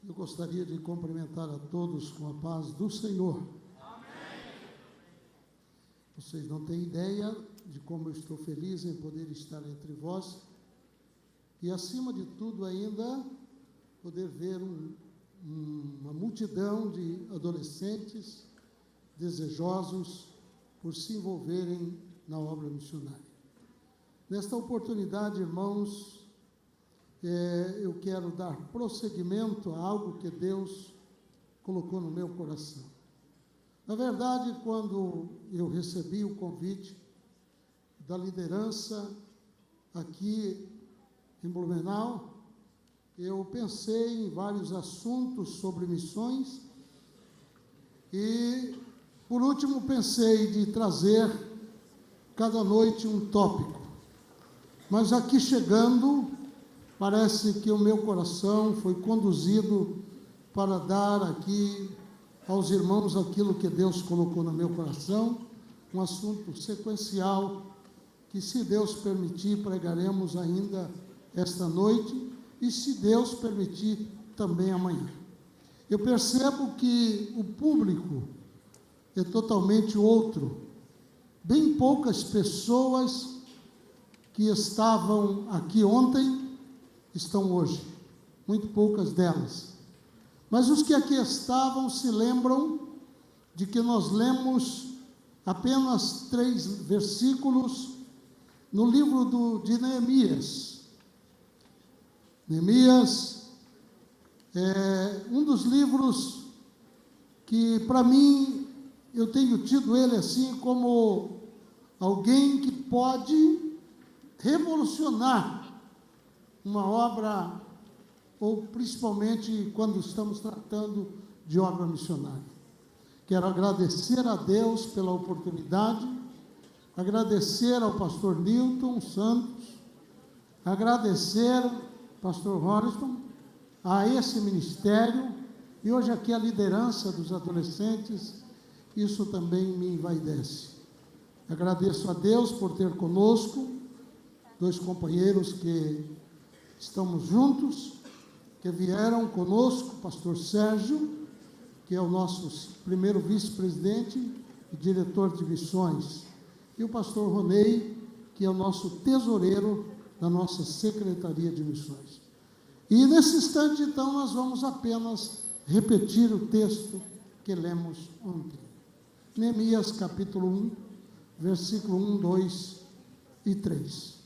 Eu gostaria de cumprimentar a todos com a paz do Senhor. Amém. Vocês não têm ideia de como eu estou feliz em poder estar entre vós e, acima de tudo, ainda poder ver uma multidão de adolescentes desejosos por se envolverem na obra missionária. Nesta oportunidade, irmãos, eu quero dar prosseguimento a algo que Deus colocou no meu coração. Na verdade, quando eu recebi o convite da liderança aqui em Blumenau, eu pensei em vários assuntos sobre missões e, por último, pensei de trazer cada noite um tópico. Mas aqui chegando, parece que o meu coração foi conduzido para dar aqui aos irmãos aquilo que Deus colocou no meu coração, um assunto sequencial que, se Deus permitir, pregaremos ainda esta noite e, se Deus permitir, também amanhã. Eu percebo que o público é totalmente outro. Bem poucas pessoas que estavam aqui ontem estão hoje, muito poucas delas. Mas os que aqui estavam se lembram de que nós lemos apenas 3 versículos no livro de Neemias. Neemias é um dos livros que, para mim, eu tenho tido ele assim como alguém que pode revolucionar uma obra, ou principalmente quando estamos tratando de obra missionária. Quero agradecer a Deus pela oportunidade, agradecer ao pastor Newton Santos, agradecer ao pastor Horiston, a esse ministério, e hoje aqui a liderança dos adolescentes, isso também me envaidece. Agradeço a Deus por ter conosco 2 companheiros que estamos juntos, que vieram conosco, o pastor Sérgio, que é o nosso primeiro vice-presidente e diretor de missões, e o pastor Ronei, que é o nosso tesoureiro da nossa Secretaria de Missões. E nesse instante, então, nós vamos apenas repetir o texto que lemos ontem. Neemias, capítulo 1, versículo 1, 2 e 3.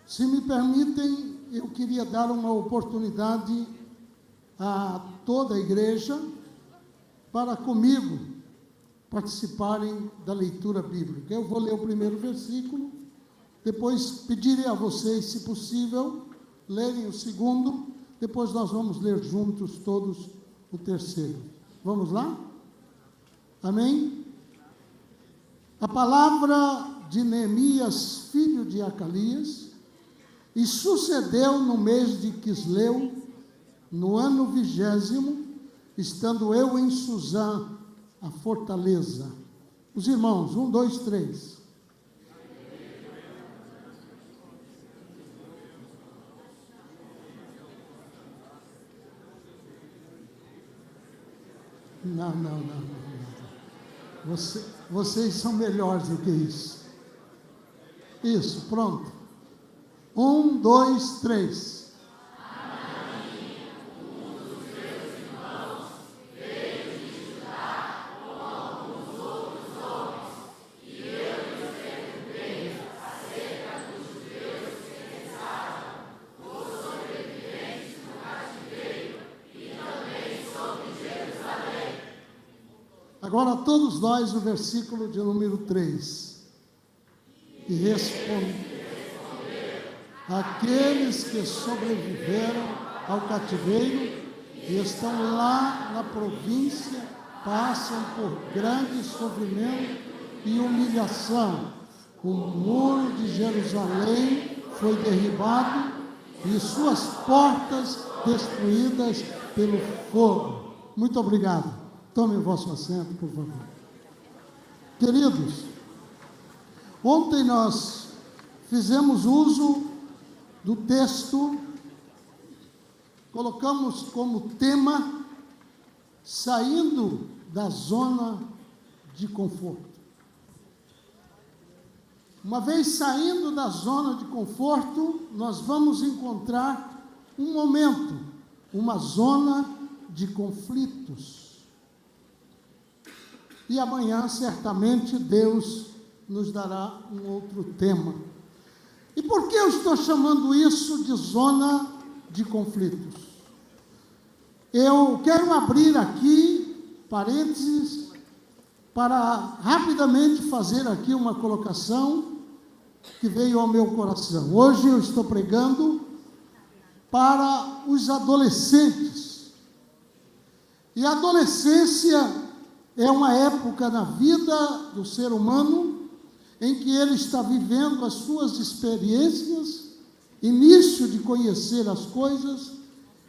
Se me permitem, eu queria dar uma oportunidade a toda a igreja para comigo participarem da leitura bíblica. Eu vou ler o primeiro versículo, depois pedirei a vocês, se possível, lerem o segundo, depois nós vamos ler juntos todos o terceiro. Vamos lá? Amém? A palavra de Neemias, filho de Acalias, e sucedeu no mês de Quisleu, no ano 20º, estando eu em Suzã, a fortaleza. Os irmãos, 1, 2, 3. Não. Vocês são melhores do que isso. Isso, pronto. 1, 2, 3. Agora todos nós, o versículo de número 3. E responderam aqueles que sobreviveram ao cativeiro e estão lá na província, passam por grande sofrimento e humilhação. O muro de Jerusalém foi derribado e suas portas destruídas pelo fogo. Muito obrigado. Tome o vosso assento, por favor. Queridos, ontem nós fizemos uso do texto colocamos como tema saindo da zona de conforto. Uma vez saindo da zona de conforto, nós vamos encontrar um momento, uma zona de conflitos. E amanhã, certamente, Deus nos dará um outro tema. E por que eu estou chamando isso de zona de conflitos? Eu quero abrir aqui parênteses para rapidamente fazer aqui uma colocação que veio ao meu coração. Hoje eu estou pregando para os adolescentes. E a adolescência é uma época na vida do ser humano em que ele está vivendo as suas experiências, início de conhecer as coisas,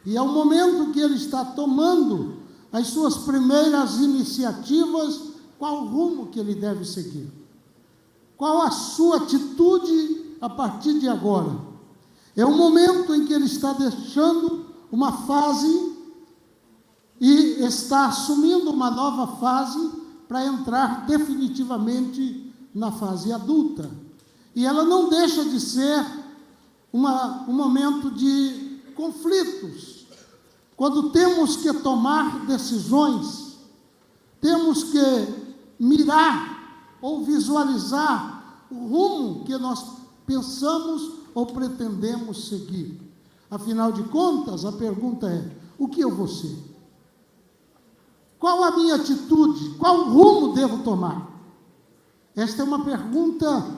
e é o momento que ele está tomando as suas primeiras iniciativas, qual o rumo que ele deve seguir. Qual a sua atitude a partir de agora? É um momento em que ele está deixando uma fase e está assumindo uma nova fase para entrar definitivamente na fase adulta. E ela não deixa de ser um momento de conflitos. Quando temos que tomar decisões, temos que mirar ou visualizar o rumo que nós pensamos ou pretendemos seguir. Afinal de contas, a pergunta é: o que eu vou ser? Qual a minha atitude? Qual rumo devo tomar? Esta é uma pergunta,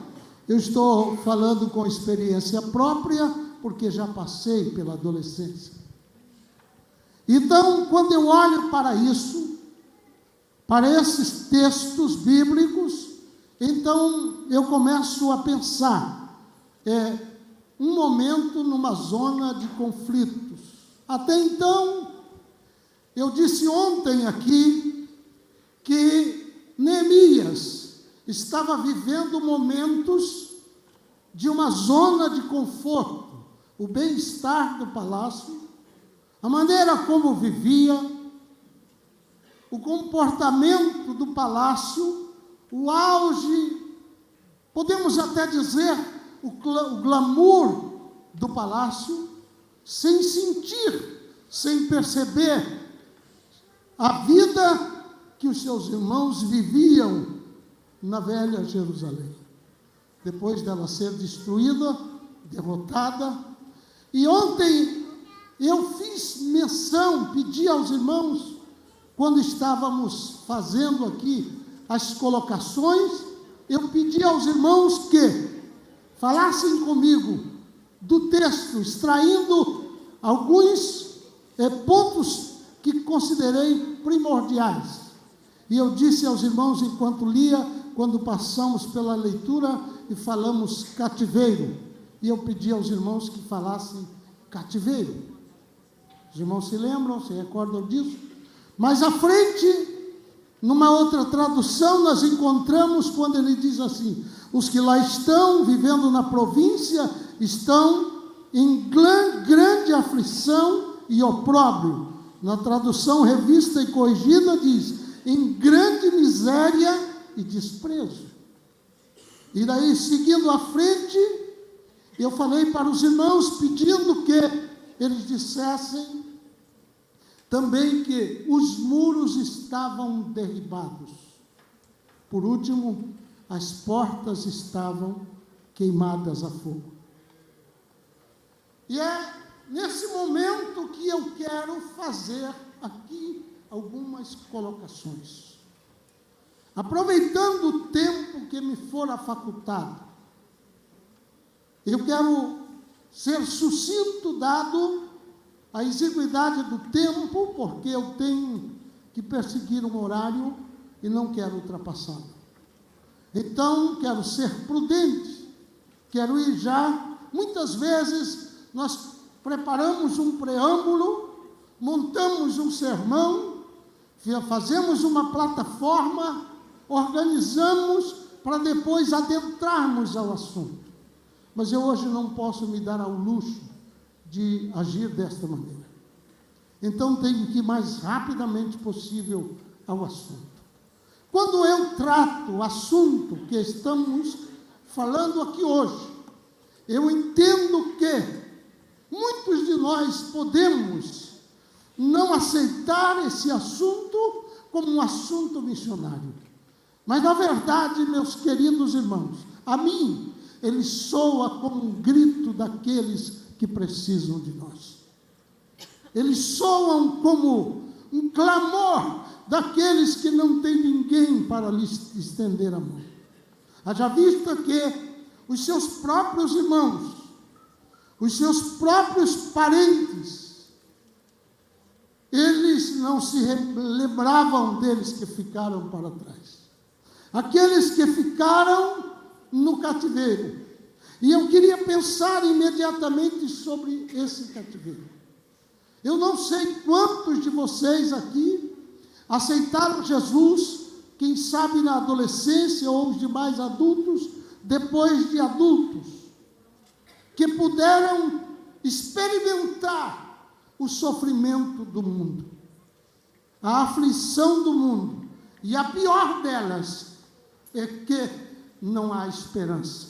eu estou falando com experiência própria, porque já passei pela adolescência. Então, quando eu olho para isso, para esses textos bíblicos, então eu começo a pensar, um momento numa zona de conflitos. Até então, eu disse ontem aqui que Neemias estava vivendo momentos de uma zona de conforto, o bem-estar do palácio, a maneira como vivia, o comportamento do palácio, o auge, podemos até dizer, o glamour do palácio, sem sentir, sem perceber a vida que os seus irmãos viviam na velha Jerusalém, depois dela ser destruída, derrotada. E ontem eu fiz menção, pedi aos irmãos, quando estávamos fazendo aqui as colocações, eu pedi aos irmãos que falassem comigo do texto, extraindo alguns pontos que considerei primordiais. E eu disse aos irmãos, enquanto lia, quando passamos pela leitura e falamos cativeiro, e eu pedi aos irmãos que falassem cativeiro. Os irmãos se lembram, se recordam disso? Mas à frente, numa outra tradução, nós encontramos quando ele diz assim: os que lá estão, vivendo na província, estão em grande aflição e opróbrio. Na tradução revista e corrigida diz: em grande miséria e desprezo. E daí, seguindo à frente, eu falei para os irmãos, pedindo que eles dissessem também que os muros estavam derribados. Por último, as portas estavam queimadas a fogo. E é nesse momento que eu quero fazer aqui algumas colocações. Aproveitando o tempo que me fora facultado, eu quero ser sucinto, dado a exiguidade do tempo, porque eu tenho que perseguir um horário e não quero ultrapassá-lo. Então, quero ser prudente, quero ir já. Muitas vezes, nós preparamos um preâmbulo, montamos um sermão, fazemos uma plataforma, organizamos para depois adentrarmos ao assunto. Mas eu hoje não posso me dar ao luxo de agir desta maneira. Então tenho que ir mais rapidamente possível ao assunto. Quando eu trato o assunto que estamos falando aqui hoje, eu entendo que muitos de nós podemos não aceitar esse assunto como um assunto missionário. Mas, na verdade, meus queridos irmãos, a mim, ele soa como um grito daqueles que precisam de nós. Eles soam como um clamor daqueles que não têm ninguém para lhes estender a mão. Haja vista que os seus próprios irmãos, os seus próprios parentes, eles não se lembravam deles que ficaram para trás. Aqueles que ficaram no cativeiro. E eu queria pensar imediatamente sobre esse cativeiro. Eu não sei quantos de vocês aqui aceitaram Jesus, quem sabe na adolescência ou os demais adultos, depois de adultos, que puderam experimentar o sofrimento do mundo, a aflição do mundo, e a pior delas é que não há esperança.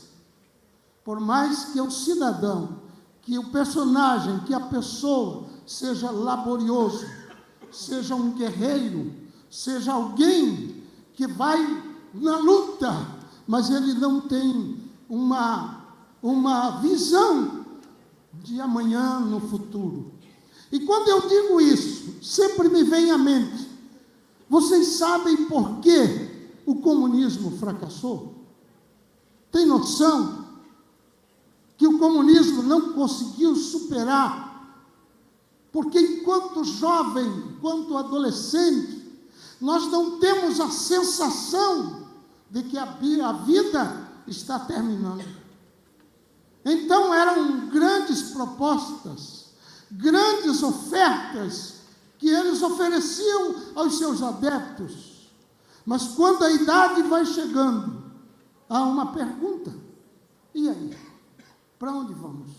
Por mais que o cidadão, que o personagem, que a pessoa seja laborioso, seja um guerreiro, seja alguém que vai na luta, mas ele não tem uma visão de amanhã no futuro. E quando eu digo isso, sempre me vem à mente, vocês sabem por que o comunismo fracassou? Tem noção que o comunismo não conseguiu superar? Porque enquanto jovem, enquanto adolescente, nós não temos a sensação de que a vida está terminando. Então eram grandes propostas, grandes ofertas que eles ofereciam aos seus adeptos. Mas quando a idade vai chegando, há uma pergunta: e aí? Para onde vamos?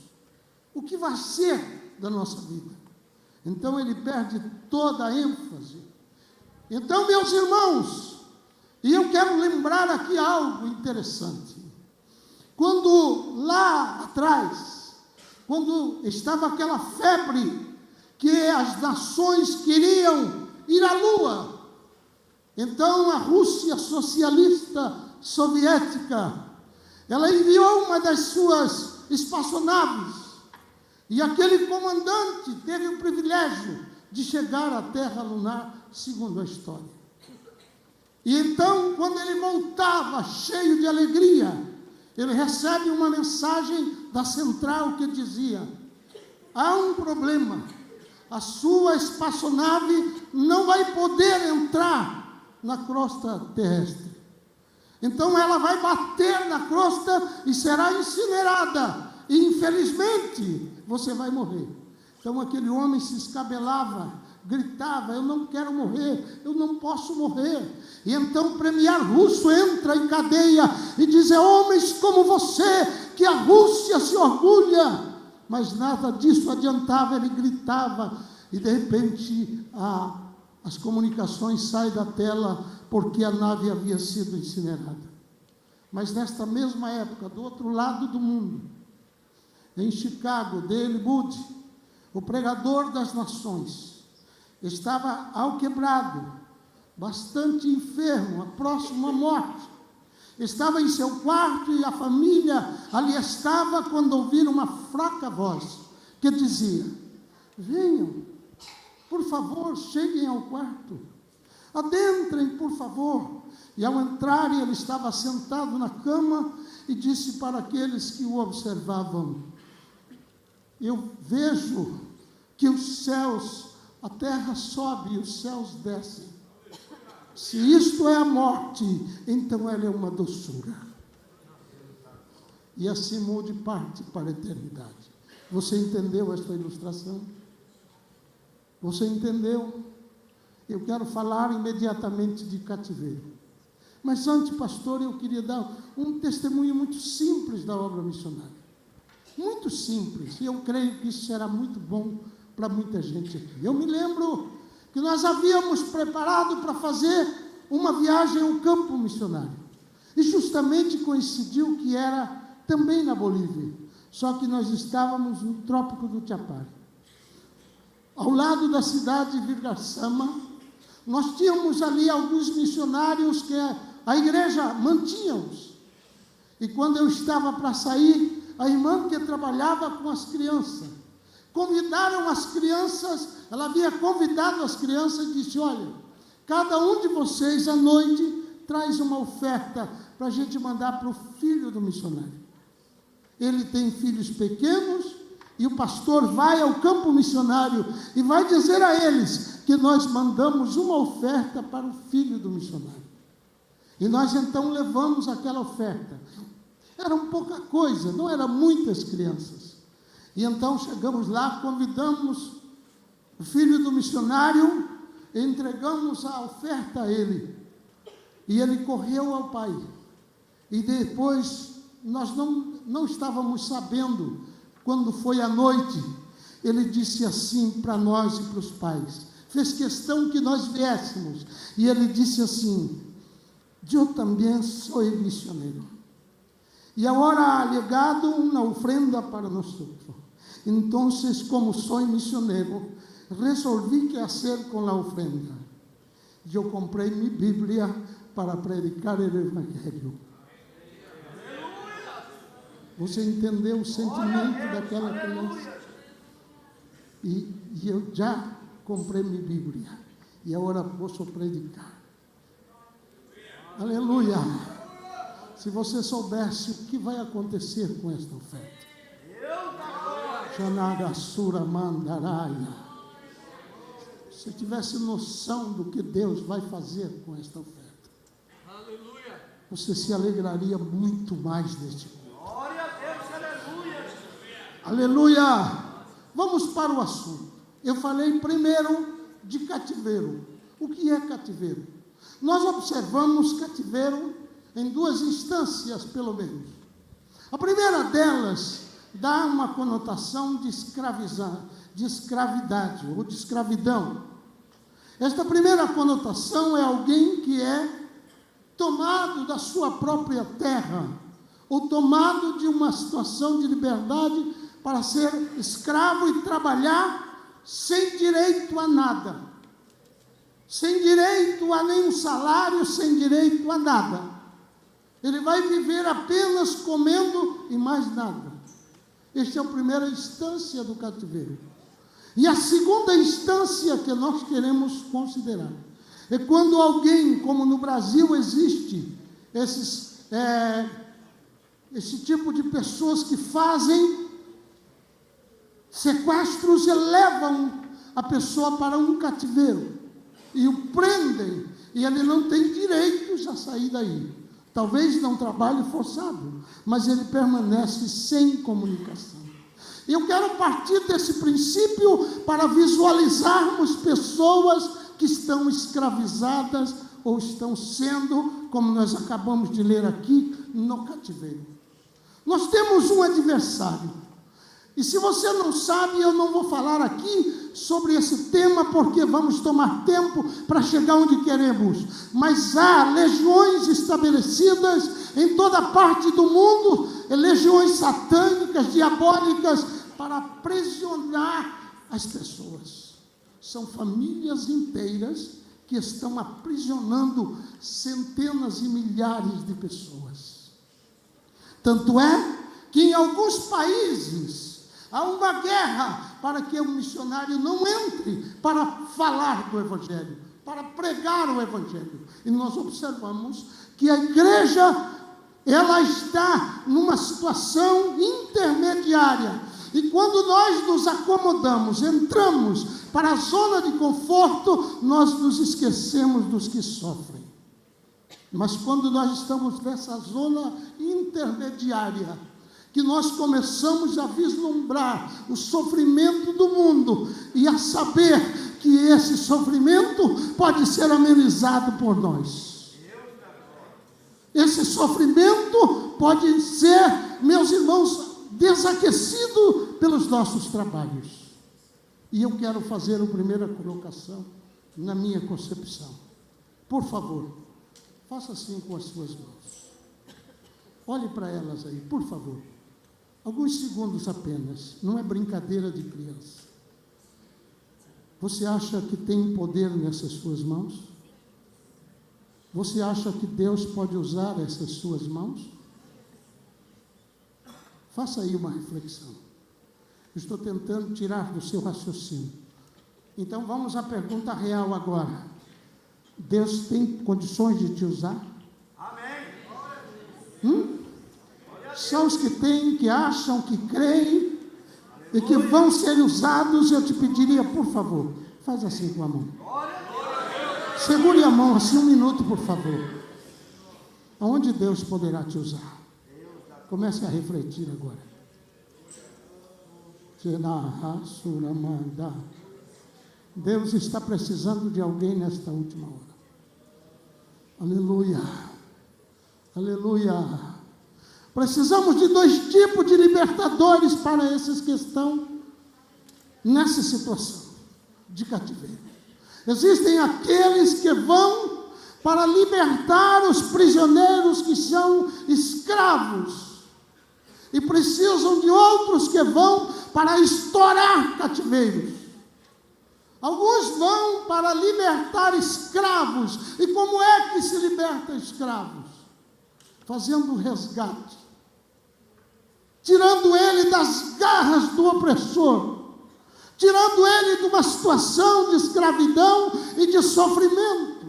O que vai ser da nossa vida? Então ele perde toda a ênfase. Então, meus irmãos, e eu quero lembrar aqui algo interessante. Quando lá atrás, quando estava aquela febre que as nações queriam ir à Lua, então a Rússia socialista soviética, ela enviou uma das suas espaçonaves, e aquele comandante teve o privilégio de chegar à Terra lunar, segundo a história. E então, quando ele voltava cheio de alegria, ele recebe uma mensagem da central que dizia: há um problema, a sua espaçonave não vai poder entrar na crosta terrestre. Então ela vai bater na crosta e será incinerada, e infelizmente você vai morrer. Então aquele homem se escabelava, gritava: eu não quero morrer, eu não posso morrer. E então o premier russo entra em cadeia e diz: é homens como você que a Rússia se orgulha. Mas nada disso adiantava, ele gritava, e de repente as comunicações saem da tela, porque a nave havia sido incinerada. Mas nesta mesma época, do outro lado do mundo, em Chicago, D.L. Moody, o pregador das nações, estava alquebrado, bastante enfermo, próximo à morte. Estava em seu quarto e a família ali estava quando ouviram uma fraca voz que dizia: venham, por favor, cheguem ao quarto, adentrem, por favor. E ao entrarem, ele estava sentado na cama e disse para aqueles que o observavam: eu vejo que os céus, a terra sobe e os céus descem. Se isto é a morte, então ela é uma doçura. E assim Moody parte para a eternidade. Você entendeu esta ilustração? Você entendeu? Eu quero falar imediatamente de cativeiro. Mas antes, pastor, eu queria dar um testemunho muito simples da obra missionária. Muito simples. E eu creio que isso será muito bom para muita gente aqui. Eu me lembro que nós havíamos preparado para fazer uma viagem ao campo missionário. E justamente coincidiu que era também na Bolívia, só que nós estávamos no Trópico do Chapare. Ao lado da cidade de Virgaçama, nós tínhamos ali alguns missionários que a igreja mantinha-os. E quando eu estava para sair, a irmã que trabalhava com as crianças, convidaram as crianças, ela havia convidado as crianças e disse: olha, cada um de vocês à noite traz uma oferta para a gente mandar para o filho do missionário. Ele tem filhos pequenos e o pastor vai ao campo missionário e vai dizer a eles que nós mandamos uma oferta para o filho do missionário. E nós então levamos aquela oferta. Era pouca coisa, não eram muitas crianças. E então chegamos lá, convidamos o filho do missionário e entregamos a oferta a ele. E ele correu ao pai. E depois, nós não estávamos sabendo, quando foi à noite, ele disse assim para nós e para os pais, fez questão que nós viéssemos, e ele disse assim: eu também sou missionário, e agora ha llegado uma ofrenda para nós. Então, como sou missionário, resolvi que fazer com a ofrenda. Eu comprei minha Bíblia para predicar o Evangelho. Você entendeu o sentimento daquela criança? E eu já comprei minha Bíblia. E agora posso predicar. Aleluia! Se você soubesse o que vai acontecer com esta oferta. Xanagasura Mandaraia. Se tivesse noção do que Deus vai fazer com esta oferta, você se alegraria muito mais neste mundo. Aleluia! Vamos para o assunto. Eu falei primeiro de cativeiro. O que é cativeiro? Nós observamos cativeiro em duas instâncias, pelo menos. A primeira delas dá uma conotação de escravidade ou de escravidão. Esta primeira conotação é alguém que é tomado da sua própria terra, ou tomado de uma situação de liberdade para ser escravo e trabalhar sem direito a nada, sem direito a nenhum salário, sem direito a nada. Ele vai viver apenas comendo e mais nada. Esta é a primeira instância do cativeiro. E a segunda instância que nós queremos considerar é quando alguém, como no Brasil existe esse tipo de pessoas que fazem sequestros e levam a pessoa para um cativeiro e o prendem, e ele não tem direitos a sair daí. Talvez não trabalhe forçado, mas ele permanece sem comunicação. Eu quero partir desse princípio para visualizarmos pessoas que estão escravizadas ou estão sendo, como nós acabamos de ler aqui, no cativeiro. Nós temos um adversário. E se você não sabe, eu não vou falar aqui sobre esse tema, porque vamos tomar tempo para chegar onde queremos. Mas há legiões estabelecidas em toda parte do mundo, legiões satânicas, diabólicas, para aprisionar as pessoas. São famílias inteiras que estão aprisionando centenas e milhares de pessoas. Tanto é que em alguns países há uma guerra para que o missionário não entre para falar do Evangelho, para pregar o Evangelho. E nós observamos que a igreja, ela está numa situação intermediária. E quando nós nos acomodamos, entramos para a zona de conforto, nós nos esquecemos dos que sofrem. Mas quando nós estamos nessa zona intermediária, que nós começamos a vislumbrar o sofrimento do mundo e a saber que esse sofrimento pode ser amenizado por nós. Esse sofrimento pode ser, meus irmãos, desaquecido pelos nossos trabalhos. E eu quero fazer a primeira colocação na minha concepção. Por favor, faça assim com as suas mãos. Olhe para elas aí, por favor. Alguns segundos apenas, não é brincadeira de criança. Você acha que tem poder nessas suas mãos? Você acha que Deus pode usar essas suas mãos? Faça aí uma reflexão. Estou tentando tirar do seu raciocínio. Então vamos à pergunta real agora. Deus tem condições de te usar? Amém. São os que têm, que acham, que creem e que vão ser usados. Eu te pediria, por favor, faz assim com a mão. Segure a mão assim 1 minuto, por favor. Aonde Deus poderá te usar? Comece a refletir agora. Deus está precisando de alguém nesta última hora. Aleluia. Aleluia. Precisamos de 2 tipos de libertadores para esses que estão nessa situação de cativeiro. Existem aqueles que vão para libertar os prisioneiros que são escravos e precisam de outros que vão para estourar cativeiros. Alguns vão para libertar escravos. E como é que se liberta escravos? Fazendo um resgate, tirando ele das garras do opressor, tirando ele de uma situação de escravidão e de sofrimento.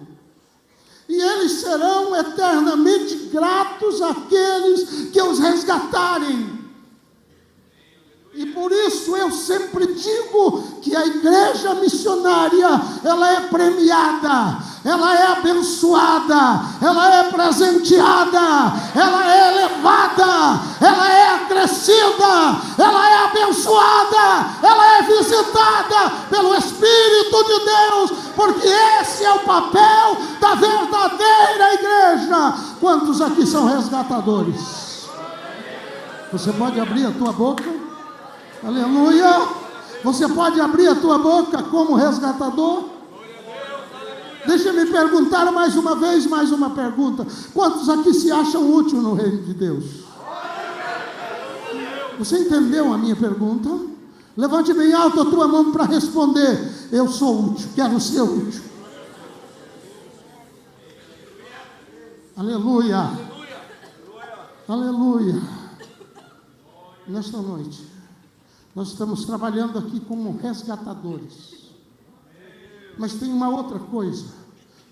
E eles serão eternamente gratos àqueles que os resgatarem. E por isso eu sempre digo que a igreja missionária, ela é premiada, ela é abençoada, ela é presenteada, ela é elevada, ela é acrescida, ela é abençoada, ela é visitada pelo Espírito de Deus, porque esse é o papel da verdadeira igreja. Quantos aqui são resgatadores? Você pode abrir a tua boca? Aleluia! Você pode abrir a tua boca como resgatador? Deixa eu me perguntar mais uma vez, mais uma pergunta. Quantos aqui se acham úteis no reino de Deus? Você entendeu a minha pergunta? Levante bem alto a tua mão para responder. Eu sou útil, quero ser útil. Aleluia! Aleluia! Nesta noite, nós estamos trabalhando aqui como resgatadores. Mas tem uma outra coisa.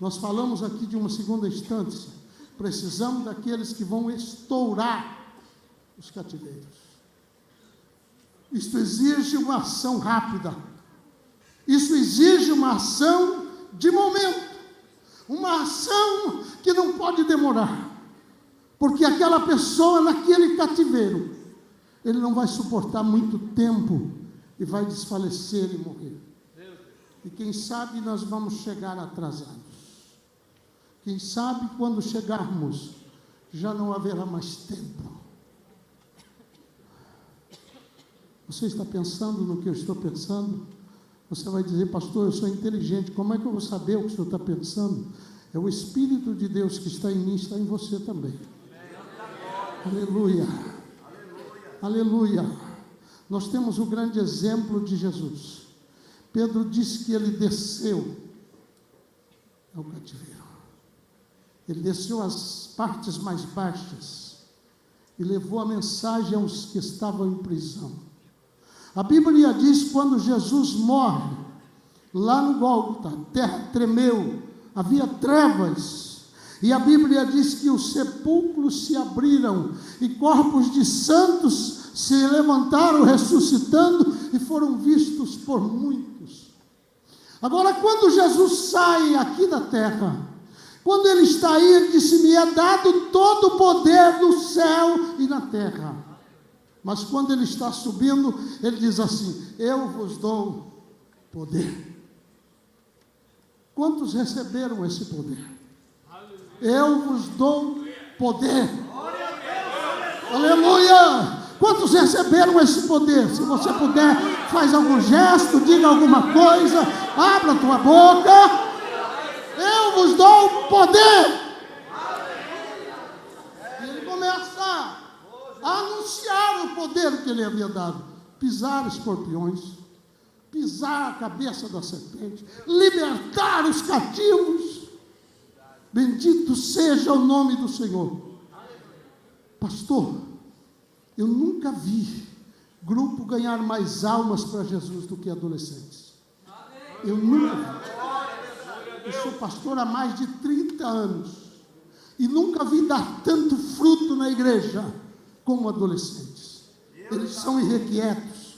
Nós falamos aqui de uma segunda instância. Precisamos daqueles que vão estourar os cativeiros. Isso exige uma ação rápida. Isso exige uma ação de momento. Uma ação que não pode demorar. Porque aquela pessoa naquele cativeiro, ele não vai suportar muito tempo e vai desfalecer e morrer. E quem sabe nós vamos chegar atrasados. Quem sabe quando chegarmos, já não haverá mais tempo. Você está pensando no que eu estou pensando? Você vai dizer, pastor, eu sou inteligente, como é que eu vou saber o que o senhor está pensando? É o Espírito de Deus que está em mim, está em você também. Aleluia. Aleluia. Nós temos o grande exemplo de Jesus. Pedro disse que ele desceu ao cativeiro. Ele desceu às partes mais baixas e levou a mensagem aos que estavam em prisão. A Bíblia diz que quando Jesus morre, lá no Gólgota, a terra tremeu, havia trevas. E a Bíblia diz que os sepulcros se abriram e corpos de santos se levantaram ressuscitando e foram vistos por muitos. Agora, quando Jesus sai aqui da terra, quando ele está aí, ele disse, me é dado todo o poder do céu e na terra. Mas quando ele está subindo, ele diz assim, eu vos dou poder. Quantos receberam esse poder? Eu vos dou poder. Aleluia! Quantos receberam esse poder? Se você puder, faz algum gesto, diga alguma coisa, abra a tua boca. Eu vos dou o poder. E ele começa a anunciar o poder que ele havia dado. Pisar escorpiões, pisar a cabeça da serpente, libertar os cativos. Bendito seja o nome do Senhor. Pastor, eu nunca vi grupo ganhar mais almas para Jesus do que adolescentes. Eu nunca vi. Eu sou pastor há mais de 30 anos e nunca vi dar tanto fruto na igreja como adolescentes. Eles são irrequietos,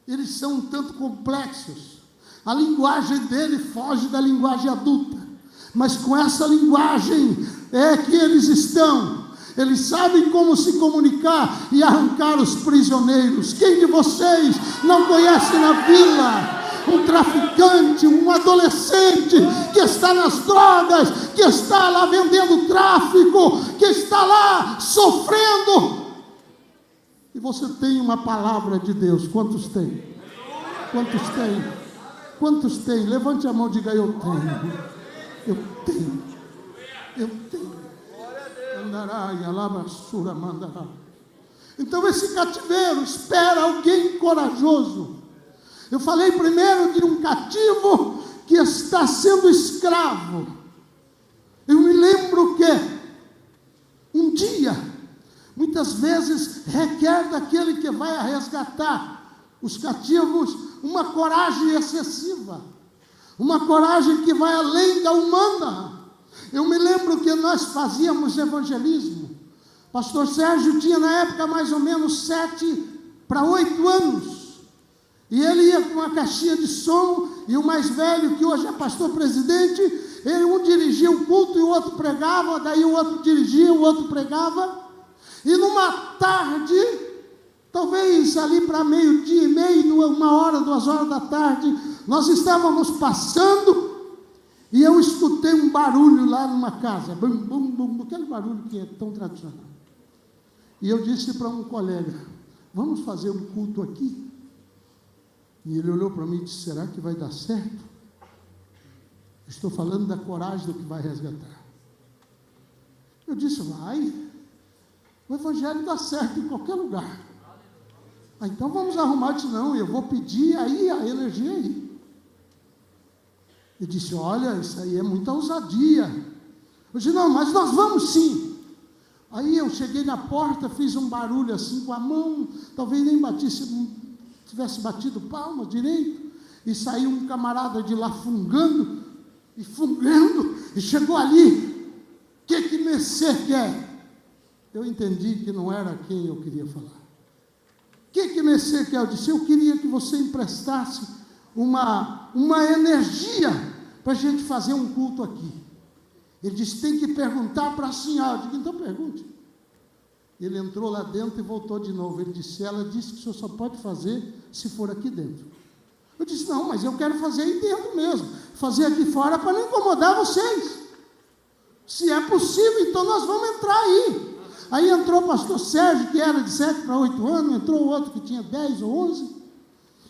eles são um tanto complexos. A linguagem dele foge da linguagem adulta, mas com essa linguagem é que eles estão. Eles sabem como se comunicar e arrancar os prisioneiros. Quem de vocês não conhece na vila um traficante, um adolescente que está nas drogas, que está lá vendendo tráfico, que está lá sofrendo? E você tem uma palavra de Deus. Quantos tem? Quantos tem? Quantos tem? Levante a mão e diga: eu tenho. Eu tenho. Eu tenho. Então esse cativeiro espera alguém corajoso. Eu falei primeiro de um cativo que está sendo escravo. Eu me lembro que um dia, muitas vezes, requer daquele que vai resgatar os cativos uma coragem excessiva, uma coragem que vai além da humana. Eu me lembro que nós fazíamos evangelismo. Pastor Sérgio tinha na época mais ou menos 7 para 8 anos. E ele ia com uma caixinha de som, e o mais velho, que hoje é pastor presidente, um dirigia o culto e o outro pregava, daí o outro dirigia, o outro pregava. E numa tarde, talvez ali para meio-dia e meio, 1h, 2h da tarde, nós estávamos passando, e eu escutei um barulho lá numa casa, bum, bum, bum, aquele barulho que é tão tradicional. E eu disse para um colega: vamos fazer um culto aqui? E ele olhou para mim e disse: será que vai dar certo? Estou falando da coragem do que vai resgatar. Eu disse: vai. O evangelho dá certo em qualquer lugar. Então vamos arrumar. Eu disse: não, eu vou pedir aí a energia aí. Ele disse: olha, isso aí é muita ousadia. Eu disse: não, mas nós vamos sim. Aí eu cheguei na porta, fiz um barulho assim com a mão, talvez nem tivesse batido palma direito, e saiu um camarada de lá fungando, e chegou ali: que Messê quer? Eu entendi que não era quem eu queria falar. Que Messê quer? Eu disse: eu queria que você emprestasse uma energia para a gente fazer um culto aqui. Ele disse: tem que perguntar para a senhora. Eu digo: então pergunte. Ele entrou lá dentro e voltou de novo. Ele disse: ela disse que o senhor só pode fazer se for aqui dentro. Eu disse: não, mas eu quero fazer aí dentro mesmo. Fazer aqui fora para não incomodar vocês. Se é possível, então nós vamos entrar aí. Aí entrou o pastor Sérgio, que era de 7 para 8 anos, entrou o outro que tinha 10 ou 11,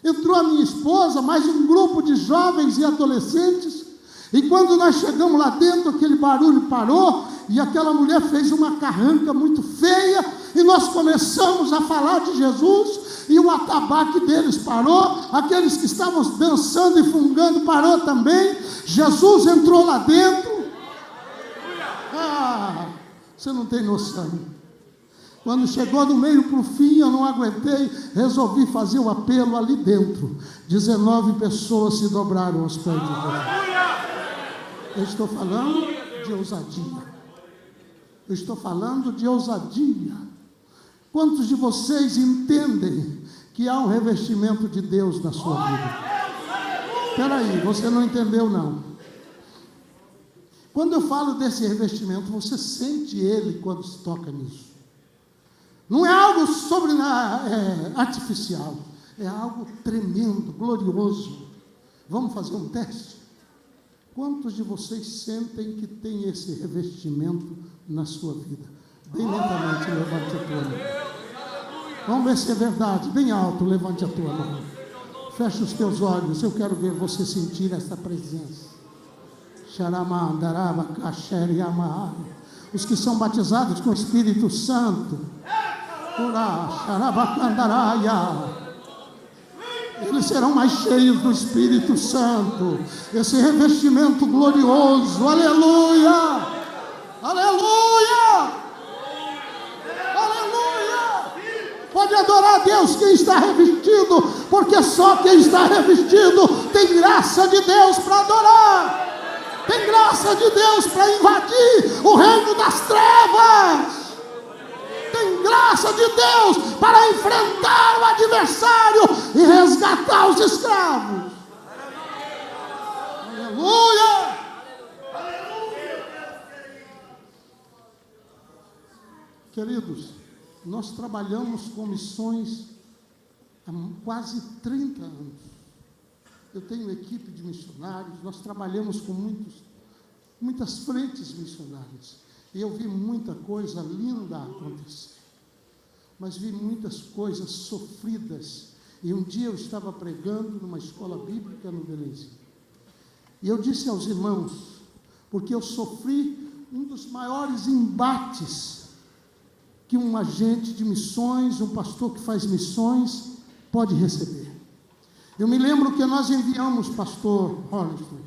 entrou a minha esposa, mais um grupo de jovens e adolescentes. E quando nós chegamos lá dentro, aquele barulho parou, e aquela mulher fez uma carranca muito feia, e nós começamos a falar de Jesus, e o atabaque deles parou, aqueles que estavam dançando e fungando parou também. Jesus entrou lá dentro. Você não tem noção. Quando chegou do meio para o fim, eu não aguentei, resolvi fazer o apelo ali dentro. 19 pessoas se dobraram aos pés de Jesus. Eu estou falando de ousadia. Eu estou falando de ousadia. Quantos de vocês entendem que há um revestimento de Deus na sua vida? Espera aí, você não entendeu não. Quando eu falo desse revestimento, você sente ele quando se toca nisso. Não é algo artificial, é algo tremendo, glorioso. Vamos fazer um teste? Quantos de vocês sentem que tem esse revestimento na sua vida? Bem lentamente, levante a tua mão. Vamos ver se é verdade. Bem alto, levante a tua mão. Fecha os teus olhos, eu quero ver você sentir essa presença. Os que são batizados com o Espírito Santo, eles serão mais cheios do Espírito Santo. Esse revestimento glorioso, aleluia, aleluia. Pode adorar a Deus quem está revestido, porque só quem está revestido tem graça de Deus para adorar, tem graça de Deus para invadir o reino das trevas, tem graça de Deus para enfrentar o adversário e resgatar os escravos. Aleluia! Queridos, nós trabalhamos com missões há quase 30 anos. Eu tenho equipe de missionários, nós trabalhamos com muitas frentes missionárias. E eu vi muita coisa linda acontecer. Mas vi muitas coisas sofridas. E um dia eu estava pregando numa escola bíblica no Belenzinho. E eu disse aos irmãos, porque eu sofri um dos maiores embates que um agente de missões, um pastor que faz missões, pode receber. Eu me lembro que nós enviamos, pastor Hollister,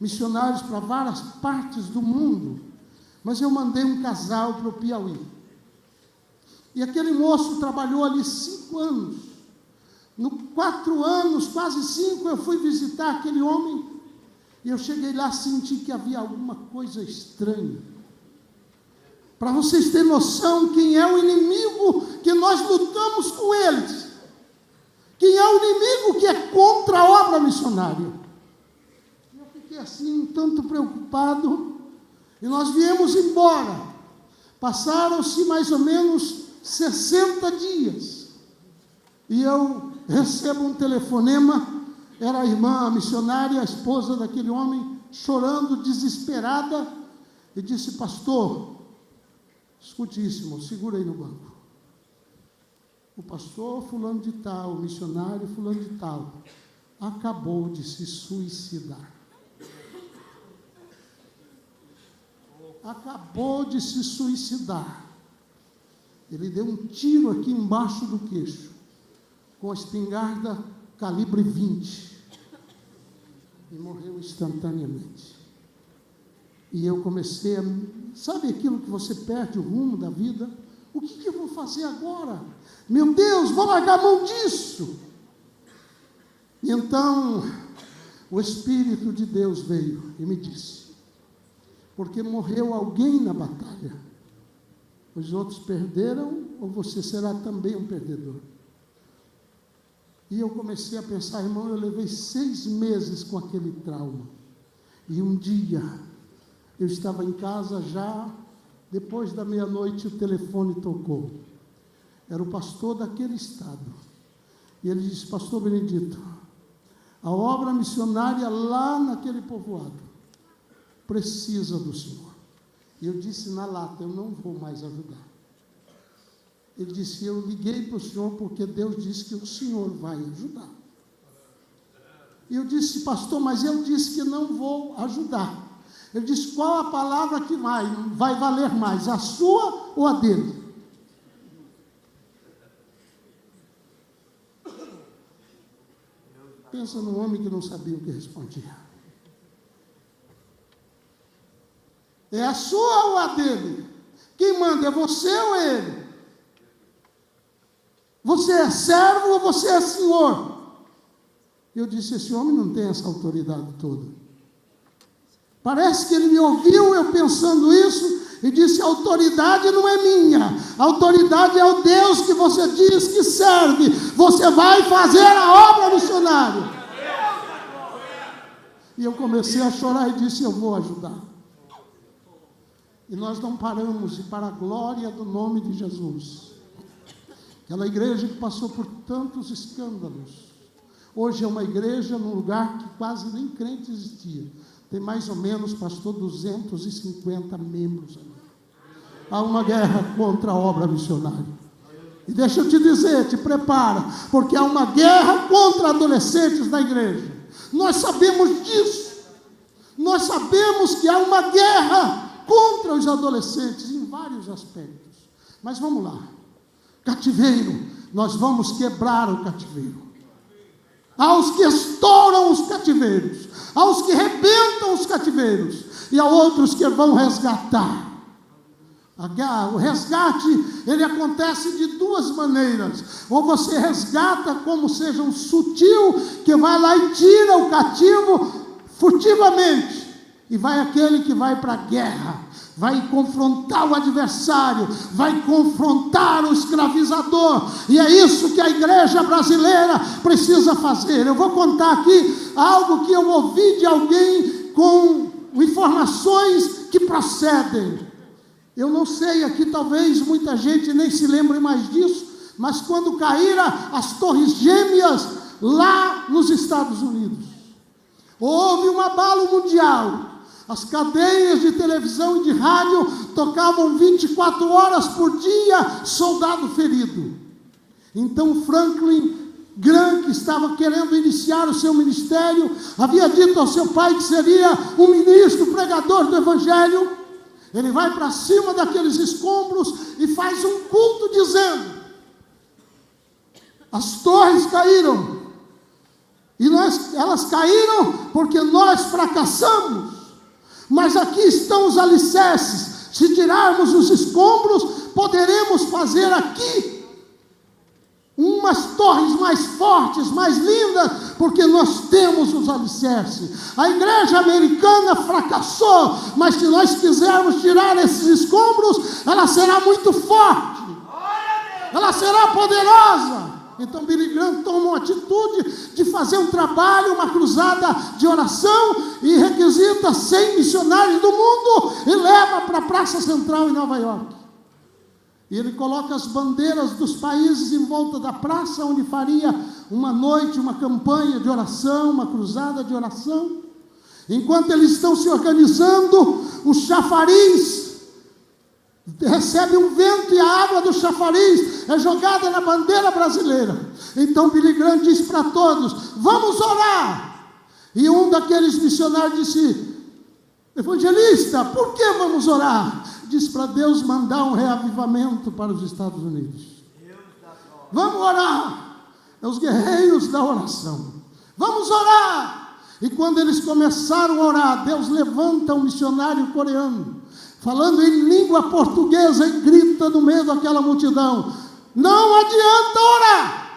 missionários para várias partes do mundo, mas eu mandei um casal para o Piauí. E aquele moço trabalhou ali 5 anos. No 4 anos, quase 5, eu fui visitar aquele homem, e eu cheguei lá e senti que havia alguma coisa estranha. Para vocês terem noção, quem é o inimigo que nós lutamos com eles? Quem é o inimigo que é contra a obra missionária? Eu fiquei assim, um tanto preocupado, e nós viemos embora. Passaram-se mais ou menos 60 dias, e eu recebo um telefonema, era a irmã, a missionária, a esposa daquele homem, chorando, desesperada, e disse: pastor, escute isso, irmão, segura aí no banco. O pastor fulano de tal, o missionário fulano de tal, acabou de se suicidar. Acabou de se suicidar. Ele deu um tiro aqui embaixo do queixo, com a espingarda calibre 20, e morreu instantaneamente. E eu comecei a... Sabe aquilo que você perde o rumo da vida? O que eu vou fazer agora? Meu Deus, vou largar a mão disso. E então, o Espírito de Deus veio e me disse: porque morreu alguém na batalha, os outros perderam, ou você será também um perdedor? E eu comecei a pensar, irmão, eu levei 6 meses com aquele trauma. E um dia, eu estava em casa já, depois da meia-noite o telefone tocou. Era o pastor daquele estado. E ele disse: pastor Benedito, a obra missionária lá naquele povoado precisa do senhor. E eu disse na lata: eu não vou mais ajudar. Ele disse: eu liguei para o senhor porque Deus disse que o senhor vai ajudar. E eu disse: pastor, mas eu disse que não vou ajudar. Ele disse: qual a palavra que vai valer mais, a sua ou a dele? Pensa num homem que não sabia o que respondia. É a sua ou a dele? Quem manda é você ou ele? Você é servo ou você é senhor? Eu disse: esse homem não tem essa autoridade toda. Parece que ele me ouviu eu pensando isso e disse: a autoridade não é minha, a autoridade é o Deus que você diz que serve. Você vai fazer a obra missionária. E eu comecei a chorar e disse: eu vou ajudar. E nós não paramos, e para a glória do nome de Jesus, aquela igreja que passou por tantos escândalos, hoje é uma igreja num lugar que quase nem crente existia. Tem mais ou menos, pastor, 250 membros ali. Há uma guerra contra a obra missionária. E deixa eu te dizer, te prepara, porque há uma guerra contra adolescentes na igreja. Nós sabemos disso. Nós sabemos que há uma guerra contra os adolescentes em vários aspectos. Mas vamos lá. Cativeiro, nós vamos quebrar o cativeiro. Aos que estouram os cativeiros, aos que rebentam os cativeiros, e a outros que vão resgatar. O resgate, ele acontece de duas maneiras. Ou você resgata como seja um sutil, que vai lá e tira o cativo furtivamente. E vai aquele que vai para a guerra, vai confrontar o adversário, vai confrontar o escravizador. E é isso que a igreja brasileira precisa fazer. Eu vou contar aqui algo que eu ouvi de alguém com informações que procedem. Eu não sei, aqui talvez muita gente nem se lembre mais disso, mas quando caíram as torres gêmeas lá nos Estados Unidos, houve um abalo mundial. As cadeias de televisão e de rádio tocavam 24 horas por dia, soldado ferido. Então Franklin Graham, que estava querendo iniciar o seu ministério, havia dito ao seu pai que seria um ministro, pregador do evangelho. Ele vai para cima daqueles escombros e faz um culto dizendo: as torres caíram, e elas caíram porque nós fracassamos, mas aqui estão os alicerces. Se tirarmos os escombros, poderemos fazer aqui umas torres mais fortes, mais lindas, porque nós temos os alicerces. A igreja americana fracassou, mas se nós quisermos tirar esses escombros, ela será muito forte, ela será poderosa. Então Billy Graham toma uma atitude de fazer um trabalho, uma cruzada de oração, e requisita 100 missionários do mundo e leva para a Praça Central em Nova York. E ele coloca as bandeiras dos países em volta da praça, onde faria uma noite, uma campanha de oração, uma cruzada de oração. Enquanto eles estão se organizando, o chafariz recebe um vento e a água do chafariz é jogada na bandeira brasileira. Então Billy Graham diz para todos: vamos orar. E um daqueles missionários disse: evangelista, por que vamos orar? Diz para Deus mandar um reavivamento para os Estados Unidos. Vamos orar. É os guerreiros da oração. Vamos orar. E quando eles começaram a orar, Deus levanta um missionário coreano, falando em língua portuguesa, e grita no meio daquela multidão: não adianta orar,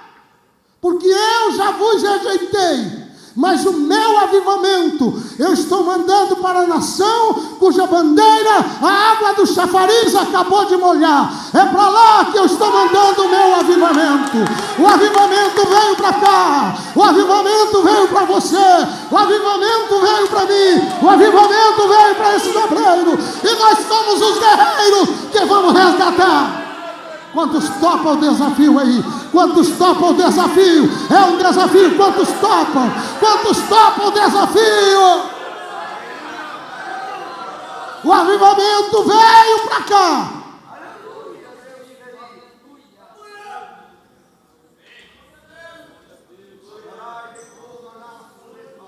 porque eu já vos rejeitei, mas o meu avivamento eu estou mandando para a nação cuja bandeira a água do chafariz acabou de molhar. É para lá que eu estou mandando o meu avivamento. O avivamento veio para cá, o avivamento veio para você, o avivamento veio para mim, o avivamento veio para esse obreiro, e nós somos os guerreiros que vamos resgatar. Quantos topam o desafio aí? Quantos topam o desafio? É um desafio. Quantos topam? Quantos topam o desafio? O avivamento veio para cá.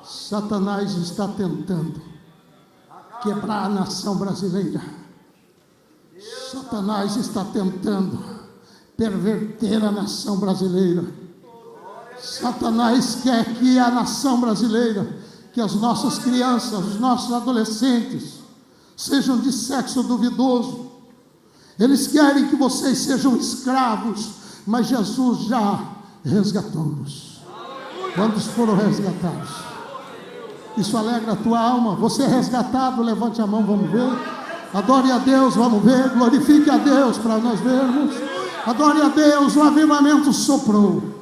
Satanás está tentando quebrar a nação brasileira. Satanás está tentando perverter a nação brasileira. Satanás quer que a nação brasileira, que as nossas crianças, os nossos adolescentes, sejam de sexo duvidoso. Eles querem que vocês sejam escravos, mas Jesus já resgatou-nos. Quantos foram resgatados? Isso alegra a tua alma. Você é resgatado? Levante a mão, vamos ver. Adore a Deus, vamos ver. Glorifique a Deus para nós vermos. Adore a Deus, o avivamento soprou.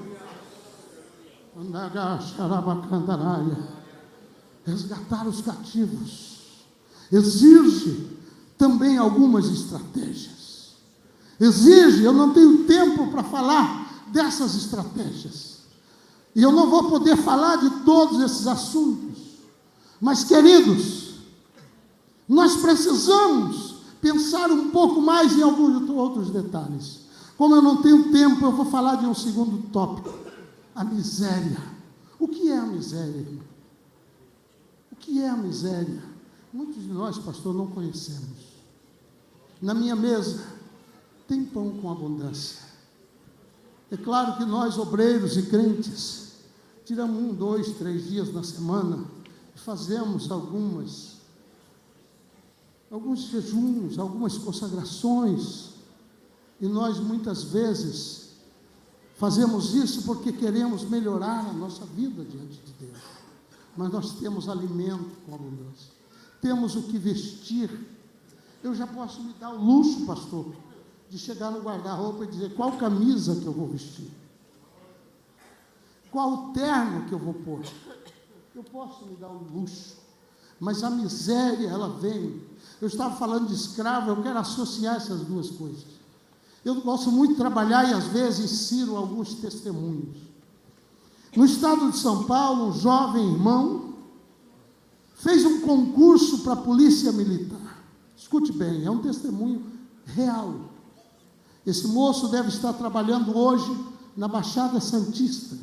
Resgatar os cativos exige também algumas estratégias. Exige, eu não tenho tempo para falar dessas estratégias, e eu não vou poder falar de todos esses assuntos, mas queridos, nós precisamos pensar um pouco mais em alguns outros detalhes. Como eu não tenho tempo, eu vou falar de um segundo tópico: a miséria. O que é a miséria, irmão? O que é a miséria? Muitos de nós, pastor, não conhecemos. Na minha mesa tem pão com abundância. É claro que nós, obreiros e crentes, tiramos 1, 2, 3 dias na semana e fazemos alguns jejuns, algumas consagrações, e nós muitas vezes fazemos isso porque queremos melhorar a nossa vida diante de Deus, mas nós temos alimento com abundância, temos o que vestir. Eu já posso me dar o luxo, pastor, de chegar no guarda-roupa e dizer qual camisa que eu vou vestir, qual o terno que eu vou pôr. Eu posso me dar o luxo, mas a miséria, ela vem. Eu estava falando de escravo, eu quero associar essas duas coisas. Eu gosto muito de trabalhar e às vezes insiro alguns testemunhos. No estado de São Paulo, um jovem irmão fez um concurso para a polícia militar. Escute bem, é um testemunho real. Esse moço deve estar trabalhando hoje na Baixada Santista.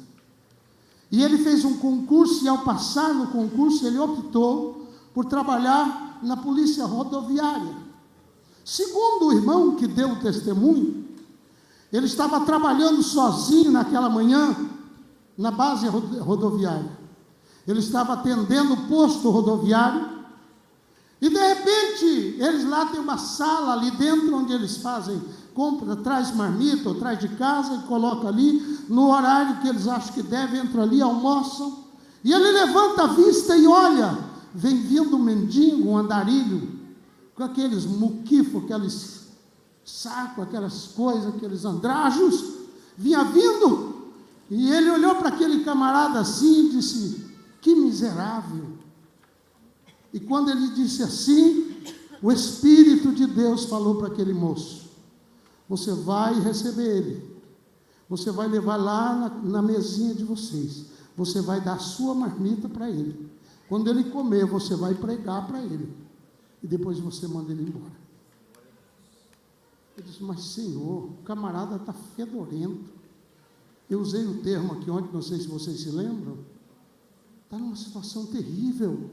E ele fez um concurso, e ao passar no concurso, ele optou por trabalhar na polícia rodoviária. Segundo o irmão que deu o testemunho, ele estava trabalhando sozinho naquela manhã, na base rodoviária. Ele estava atendendo o posto rodoviário, e de repente, eles lá têm uma sala ali dentro, onde eles fazem compra, traz marmita, ou traz de casa e coloca ali, no horário que eles acham que deve, entram ali, almoçam, e ele levanta a vista e olha, vem vindo um mendigo, um andarilho, com aqueles muquifos, aqueles sacos, aquelas coisas, aqueles andrajos, vinha vindo, e ele olhou para aquele camarada assim e disse: que miserável. E quando ele disse assim, o Espírito de Deus falou para aquele moço: você vai receber ele, você vai levar lá na mesinha de vocês, você vai dar a sua marmita para ele, quando ele comer, você vai pregar para ele, e depois você manda ele embora. Eu disse: mas Senhor, o camarada está fedorento. Eu usei o termo aqui ontem, não sei se vocês se lembram, está numa situação terrível.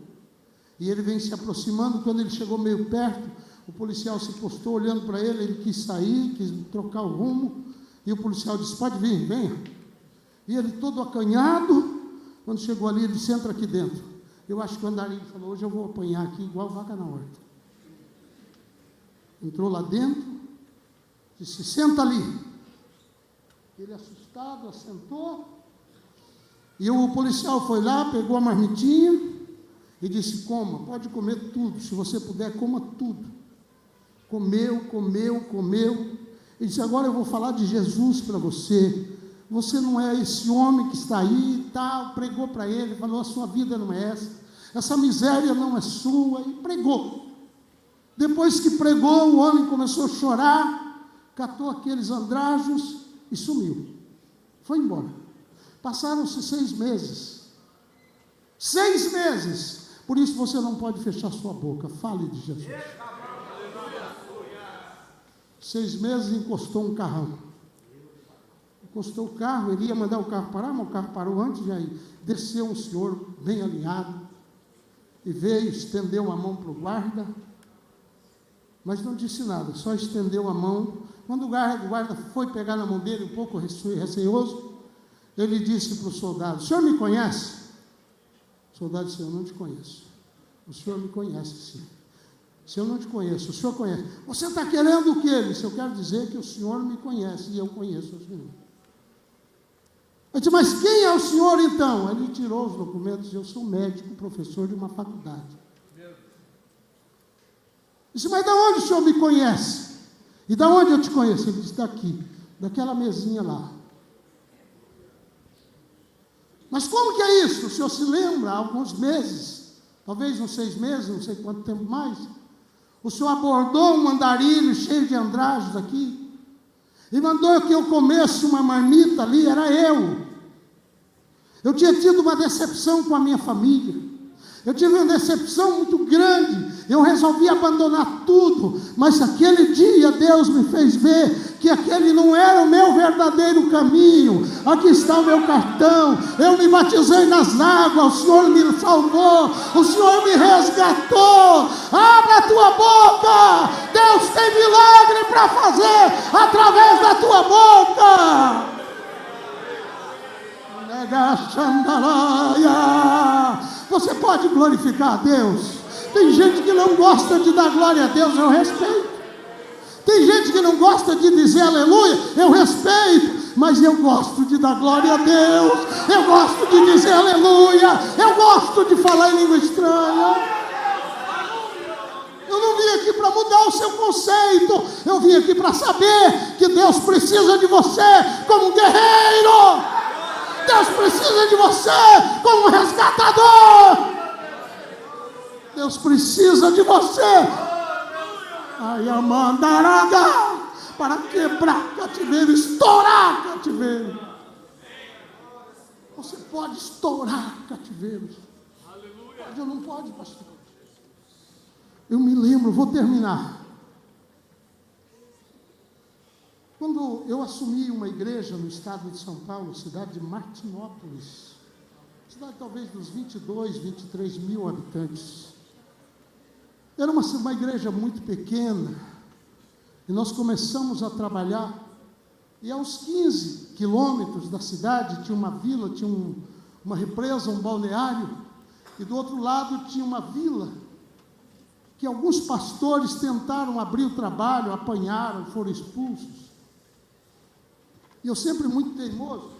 E ele vem se aproximando. Quando ele chegou meio perto, o policial se postou olhando para ele, ele quis sair, quis trocar o rumo, e o policial disse: pode vir, venha. E ele todo acanhado, quando chegou ali, ele disse: entra aqui dentro. Eu acho que o andarilho falou: hoje eu vou apanhar aqui igual vaca na horta. Entrou lá dentro, disse: senta ali. Ele assustado, assentou, e o policial foi lá, pegou a marmitinha, e disse: coma, pode comer tudo, se você puder, coma tudo. Comeu, comeu, comeu. E disse: agora eu vou falar de Jesus para você. Você não é esse homem que está aí e tal. Pregou para ele, falou: a sua vida não é essa miséria não é sua, e pregou. Depois que pregou, o homem começou a chorar, catou aqueles andrajos e sumiu, foi embora. Passaram-se 6 meses. 6 meses. Por isso você não pode fechar sua boca, fale de Jesus. 6 meses, encostou um carrão. Encostou o carro, ele ia mandar o carro parar, mas o carro parou antes de aí. Desceu um senhor bem alinhado, e veio, estendeu a mão para o guarda, mas não disse nada, só estendeu a mão. Quando o guarda foi pegar na mão dele, um pouco receoso, ele disse para o soldado: o senhor me conhece? O soldado disse: eu não te conheço. O senhor me conhece, sim. Se eu não te conheço, o senhor conhece. Você está querendo o quê? Ele disse: eu quero dizer que o senhor me conhece e eu conheço o senhor. Eu disse: mas quem é o senhor então? Ele tirou os documentos e disse: eu sou médico, professor de uma faculdade. Eu disse: mas de onde o senhor me conhece? E de onde eu te conheço? Ele disse: daqui, daquela mesinha lá. Mas como que é isso? O senhor se lembra, há alguns meses, talvez uns 6 meses, não sei quanto tempo mais, o senhor abordou um andarilho cheio de andrajos aqui, e mandou que eu comesse uma marmita ali, era eu. Eu tinha tido uma decepção com a minha família, Eu tive uma decepção muito grande, eu resolvi abandonar tudo, mas aquele dia Deus me fez ver que aquele não era o meu verdadeiro caminho. Aqui está o meu cartão, eu me batizei nas águas, o Senhor me salvou, o Senhor me resgatou. Abra a tua boca, Deus tem milagre para fazer através da tua boca. Você pode glorificar a Deus. Tem gente que não gosta de dar glória a Deus, eu respeito. Tem gente que não gosta de dizer aleluia, eu respeito. Mas eu gosto de dar glória a Deus, eu gosto de dizer aleluia, eu gosto de falar em língua estranha. Eu não vim aqui para mudar o seu conceito, eu vim aqui para saber que Deus precisa de você como um guerreiro. Deus precisa de você como resgatador. Deus precisa de você. Ai, amandaraga, para quebrar cativeiro, estourar cativeiro. Você pode estourar cativeiros. Pode ou não pode, pastor? Eu me lembro, vou terminar. Quando eu assumi uma igreja no estado de São Paulo, cidade de Martinópolis, cidade talvez dos 22, 23 mil habitantes, era uma igreja muito pequena, e nós começamos a trabalhar, e aos 15 quilômetros da cidade tinha uma vila, tinha uma represa, um balneário, e do outro lado tinha uma vila, que alguns pastores tentaram abrir o trabalho, apanharam, foram expulsos. E eu sempre muito teimoso,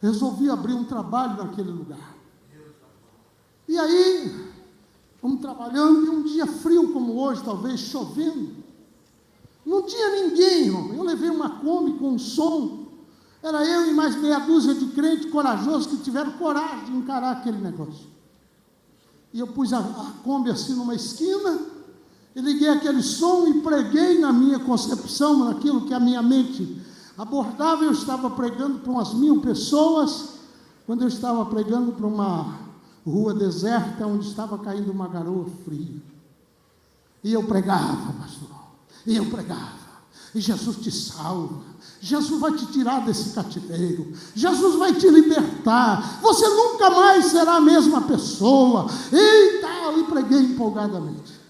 resolvi abrir um trabalho naquele lugar. E aí, vamos trabalhando, e um dia frio como hoje, talvez chovendo, não tinha ninguém, irmão. Eu levei uma Kombi com um som, era eu e mais meia dúzia de crentes corajosos que tiveram coragem de encarar aquele negócio. E eu pus a Kombi assim numa esquina, e liguei aquele som e preguei na minha concepção, naquilo que a minha mente abordava. Eu estava pregando para umas 1000 pessoas, quando eu estava pregando para uma rua deserta, onde estava caindo uma garoa fria. E eu pregava, pastor, e eu pregava, e Jesus te salva, Jesus vai te tirar desse cativeiro, Jesus vai te libertar, você nunca mais será a mesma pessoa, e tal, e preguei empolgadamente.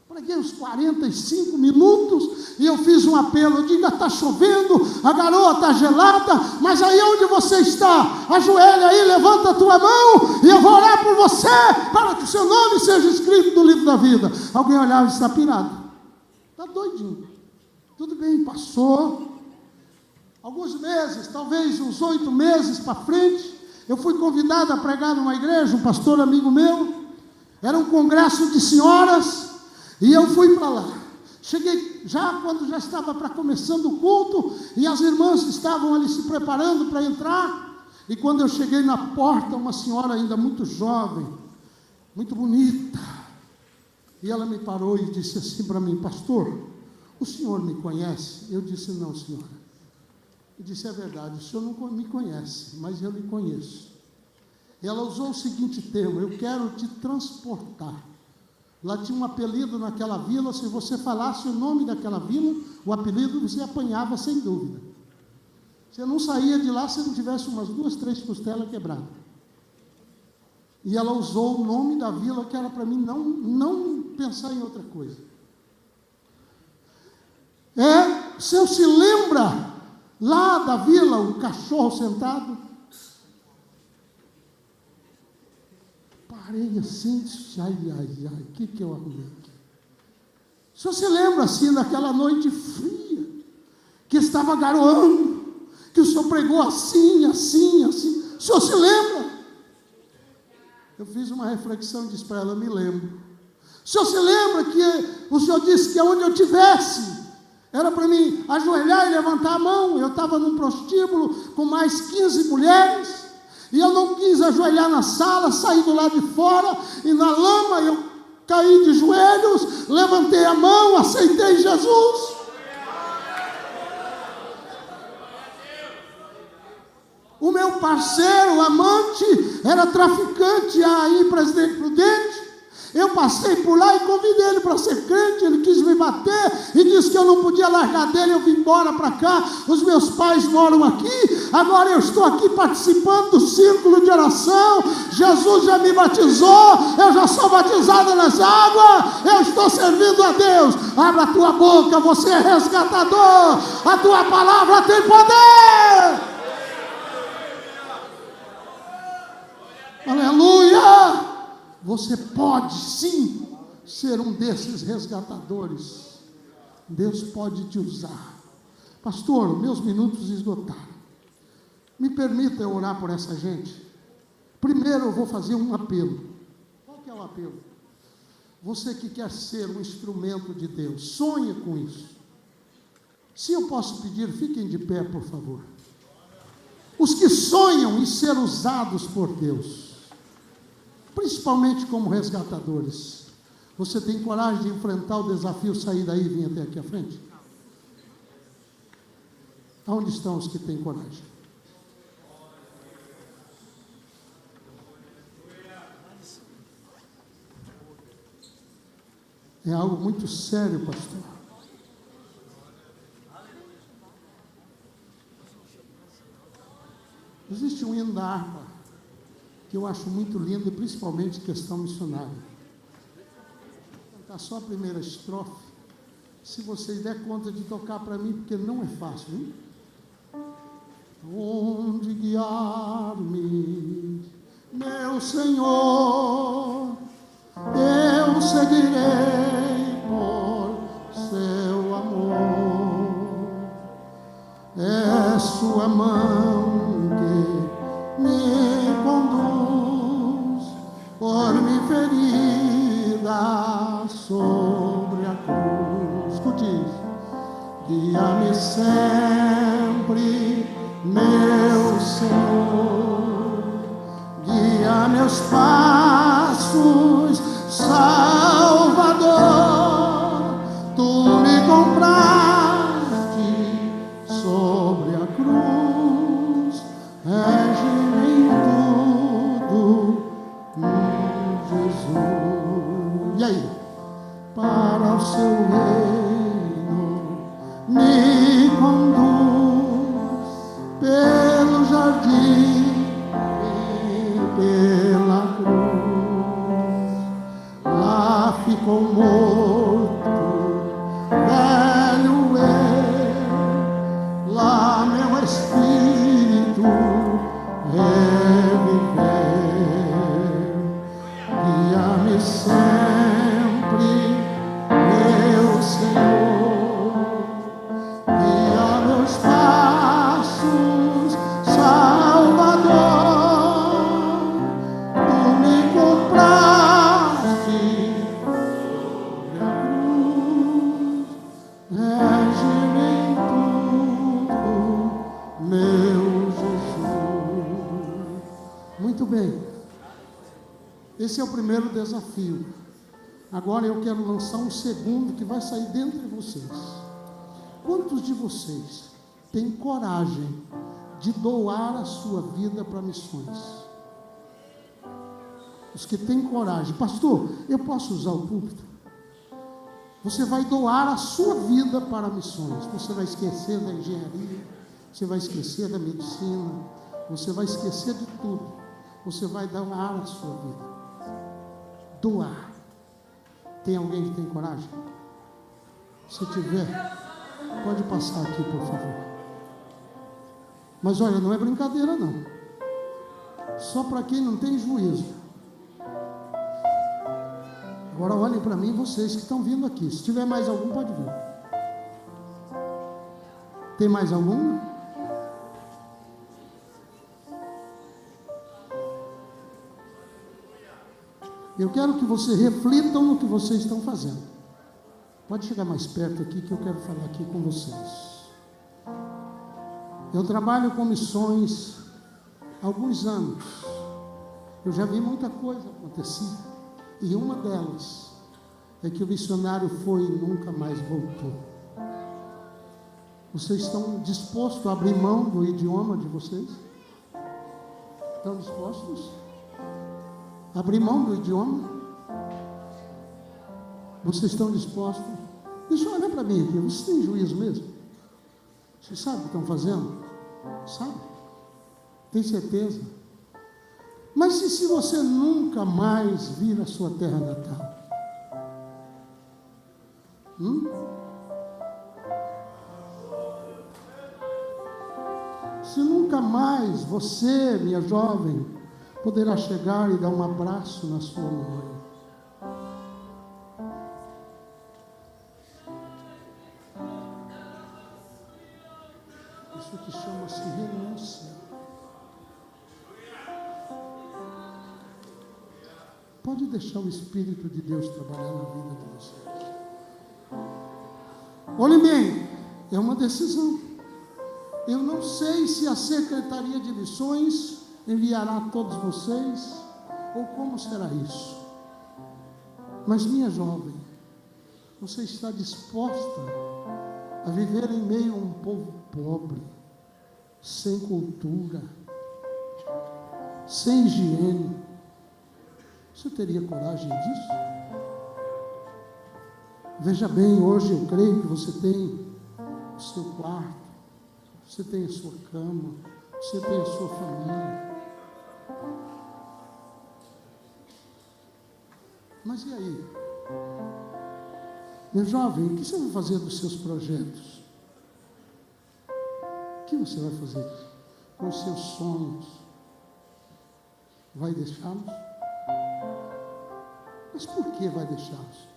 Preguei uns 45 minutos, e eu fiz um apelo, eu digo, está chovendo, a garoa está gelada, mas aí onde você está, ajoelha aí, levanta a tua mão, e eu vou orar por você, para que o seu nome seja escrito no livro da vida. Alguém olhava e está pirado, está doidinho. Tudo bem, passou, alguns meses, talvez uns 8 meses para frente, eu fui convidado a pregar numa igreja, um pastor amigo meu, era um congresso de senhoras, e eu fui para lá. Cheguei quando já estava para começando o culto, e as irmãs estavam ali se preparando para entrar, e quando eu cheguei na porta, uma senhora ainda muito jovem, muito bonita, e ela me parou e disse assim para mim: pastor, o senhor me conhece? Eu disse: não, senhora. Eu disse: é verdade, o senhor não me conhece, mas eu lhe conheço. E ela usou o seguinte termo: eu quero te transportar. Lá tinha um apelido naquela vila, se você falasse o nome daquela vila, o apelido você apanhava sem dúvida. Você não saía de lá se não tivesse umas 2, 3 costelas quebradas. E ela usou o nome da vila, que era para mim não pensar em outra coisa. O senhor se lembra lá da vila, o cachorro sentado? Parei assim, ai, o que eu arrumei aqui? O senhor se lembra assim daquela noite fria, que estava garoando, que o senhor pregou assim, assim, assim? O senhor se lembra? Eu fiz uma reflexão e disse para ela: me lembro. O senhor se lembra que o senhor disse que onde eu estivesse, era para mim ajoelhar e levantar a mão? Eu estava num prostíbulo com mais 15 mulheres, e eu não quis ajoelhar na sala, saí do lado de fora, e na lama eu caí de joelhos, levantei a mão, aceitei Jesus. O meu parceiro, amante, era traficante aí em Presidente Prudente. Eu passei por lá e convidei ele para ser crente. Ele quis me bater e disse que eu não podia largar dele. Eu vim embora para cá. Os meus pais moram aqui. Agora eu estou aqui participando do círculo de oração. Jesus já me batizou. Eu já sou batizado nas águas. Eu estou servindo a Deus. Abra a tua boca, você é resgatador. A tua palavra tem poder. Aleluia. Você pode sim ser um desses resgatadores. Deus pode te usar. Pastor, meus minutos esgotaram. Me permita eu orar por essa gente? Primeiro eu vou fazer um apelo. Qual que é o apelo? Você que quer ser um instrumento de Deus, sonha com isso. Se eu posso pedir, fiquem de pé, por favor. Os que sonham em ser usados por Deus, principalmente como resgatadores, você tem coragem de enfrentar o desafio, sair daí e vir até aqui à frente? Onde estão os que têm coragem? É algo muito sério, pastor. Existe um hino da harpa que eu acho muito lindo, e principalmente questão missionária. Vou cantar só a primeira estrofe, se vocês der conta de tocar para mim, porque não é fácil, hein? Onde guiar-me, meu Senhor, eu seguirei por seu amor. É sua mão que me conduz por minha ferida sobre a cruz. Escute isso. Guia-me sempre, meu Senhor, guia meus passos, Salvador. Tu me compraste sobre a cruz, rege-me em tudo, Jesus. E aí? Para o seu reino me conduz pelo jardim e pela cruz. Lá ficou morto, velho eu, lá meu espírito reviveu. Guia-me sempre, meu Senhor, guia meus passos, Salvador. Tu me compraste sobre a cruz, rege-me em tudo, meu Jesus. Muito bem. Esse é o primeiro desafio. Agora eu quero lançar um segundo que vai sair dentre vocês. Quantos de vocês têm coragem de doar a sua vida para missões? Os que têm coragem. Pastor, eu posso usar o púlpito? Você vai doar a sua vida para missões. Você vai esquecer da engenharia, você vai esquecer da medicina, você vai esquecer de tudo. Você vai doar a sua vida. Doar. Tem alguém que tem coragem? Se tiver, pode passar aqui, por favor. Mas olha, não é brincadeira não. Só para quem não tem juízo. Agora olhem para mim, vocês que estão vindo aqui. Se tiver mais algum, pode vir. Tem mais algum? Eu quero que vocês reflitam no que vocês estão fazendo. Pode chegar mais perto aqui que eu quero falar aqui com vocês. Eu trabalho com missões há alguns anos. Eu já vi muita coisa acontecer. E uma delas é que o missionário foi e nunca mais voltou. Vocês estão dispostos a abrir mão do idioma de vocês? Estão dispostos a abrir mão do idioma? Vocês estão dispostos? Deixa eu olhar para mim aqui. Vocês têm juízo mesmo? Vocês sabem o que estão fazendo? Sabe? Tem certeza? Mas e se você nunca mais vir à sua terra natal? Se nunca mais você, minha jovem, poderá chegar e dar um abraço na sua mãe. Isso que chama-se renúncia. Pode deixar o Espírito de Deus trabalhar na vida de vocês. Olhem bem, é uma decisão. Eu não sei se a Secretaria de Missões enviará a todos vocês, ou como será isso. Mas, minha jovem, você está disposta a viver em meio a um povo pobre, sem cultura, sem higiene? Você teria coragem disso? Veja bem, hoje eu creio que você tem o seu quarto, você tem a sua cama, você tem a sua família. Mas e aí? Meu jovem, o que você vai fazer dos seus projetos? O que você vai fazer com os seus sonhos? Vai deixá-los? Mas por que vai deixá-los?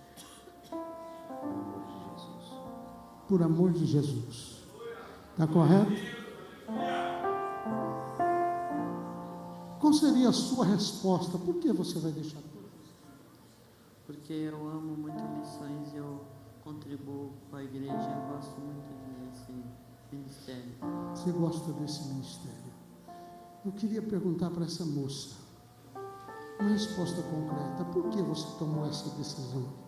Por amor de Jesus. Está correto? Qual seria a sua resposta? Por que você vai deixar tudo? Porque eu amo muito missões, eu contribuo com a igreja, eu gosto muito desse ministério. Você gosta desse ministério? Eu queria perguntar para essa moça, uma resposta concreta. Por que você tomou essa decisão?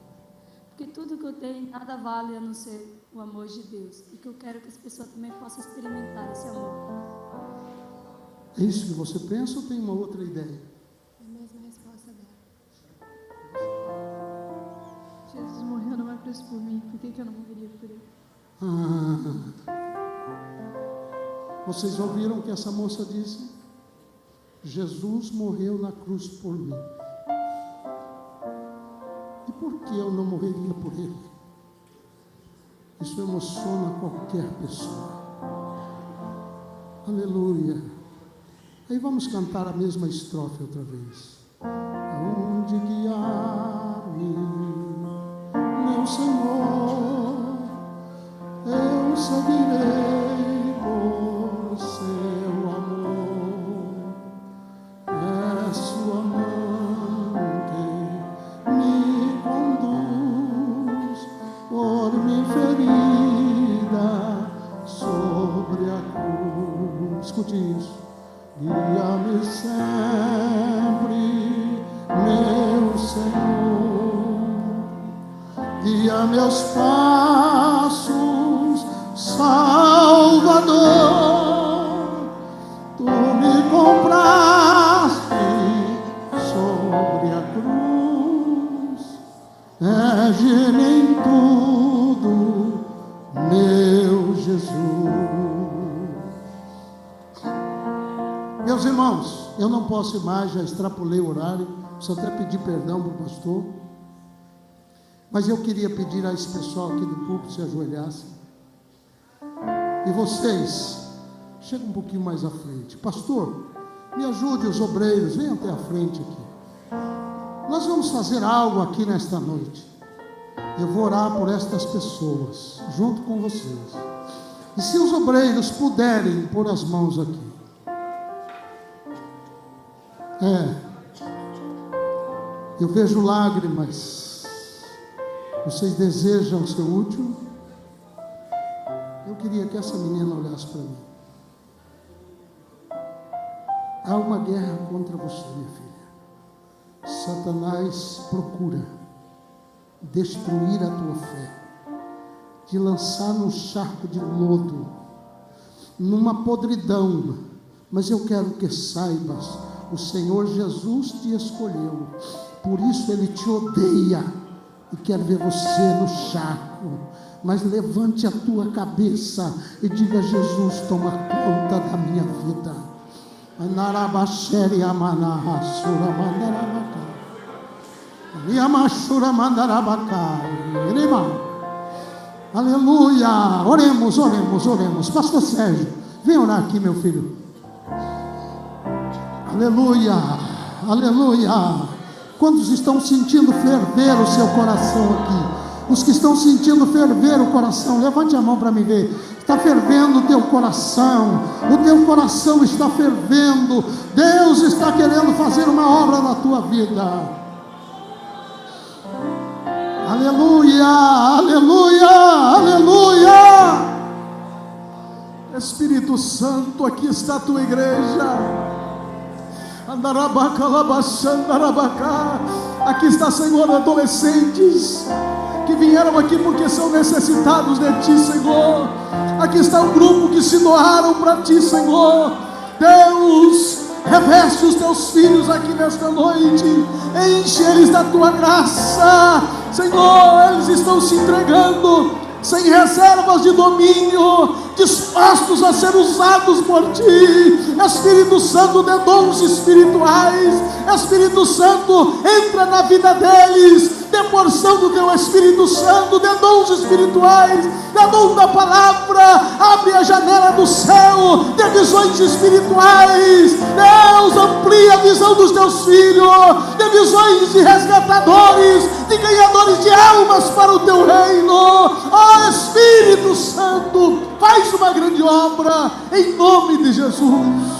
Porque tudo que eu tenho, nada vale a não ser o amor de Deus. E que eu quero que as pessoas também possam experimentar esse amor. É isso que você pensa ou tem uma outra ideia? É a mesma resposta dela. Jesus morreu numa cruz por mim, por que eu não morreria por ele? Vocês ouviram o que essa moça disse? Jesus morreu na cruz por mim. E por que eu não morreria por ele? Isso emociona qualquer pessoa. Aleluia. Aí vamos cantar a mesma estrofe outra vez. Aonde guiar-me, meu Senhor, eu seguirei por seu amor. É sua mão que me conduz por minha ferida sobre a cruz. Escute isso. Guia-me sempre, meu Senhor, guia meus passos, Salvador. Tu me compraste sobre a cruz, rege-me em tudo, meu Jesus. Meus irmãos, eu não posso ir mais, já extrapolei o horário, preciso até pedir perdão para o pastor, mas eu queria pedir a esse pessoal aqui do púlpito se ajoelhassem, e vocês, chegam um pouquinho mais à frente. Pastor, me ajude, os obreiros, venham até a frente aqui. Nós vamos fazer algo aqui nesta noite. Eu vou orar por estas pessoas, junto com vocês, e se os obreiros puderem pôr as mãos aqui. Eu vejo lágrimas. Vocês desejam ser útil? Eu queria que essa menina olhasse para mim. Há uma guerra contra você, minha filha. Satanás procura destruir a tua fé, te lançar num charco de lodo, numa podridão, Mas eu quero que saibas, o Senhor Jesus te escolheu, por isso Ele te odeia e quer ver você no charco. Mas levante a tua cabeça e diga: Jesus, toma conta da minha vida. Aleluia. Oremos. Pastor Sérgio, vem orar aqui, meu filho. Aleluia. Quantos estão sentindo ferver o seu coração aqui? Os que estão sentindo ferver o coração, levante a mão para me ver. Está fervendo o teu coração está fervendo. Deus está querendo fazer uma obra na tua vida. Aleluia. Espírito Santo, aqui está a tua igreja. Aqui está, Senhor, adolescentes que vieram aqui porque são necessitados de Ti, Senhor. Aqui está um grupo que se doaram para Ti, Senhor. Deus, reveste os Teus filhos aqui nesta noite, enche eles da Tua graça, Senhor. Eles estão se entregando sem reservas de domínio, dispostos a ser usados por Ti. Espírito Santo, dê dons espirituais. Espírito Santo, entra na vida deles, dê porção do Teu Espírito Santo, dê dons espirituais, dê dom da palavra, abre a janela do céu, dê visões espirituais. Deus, amplia a visão dos Teus filhos, dê visões de resgatadores, de ganhadores de almas para o Teu reino. Ó Espírito Santo, faz uma grande obra, em nome de Jesus.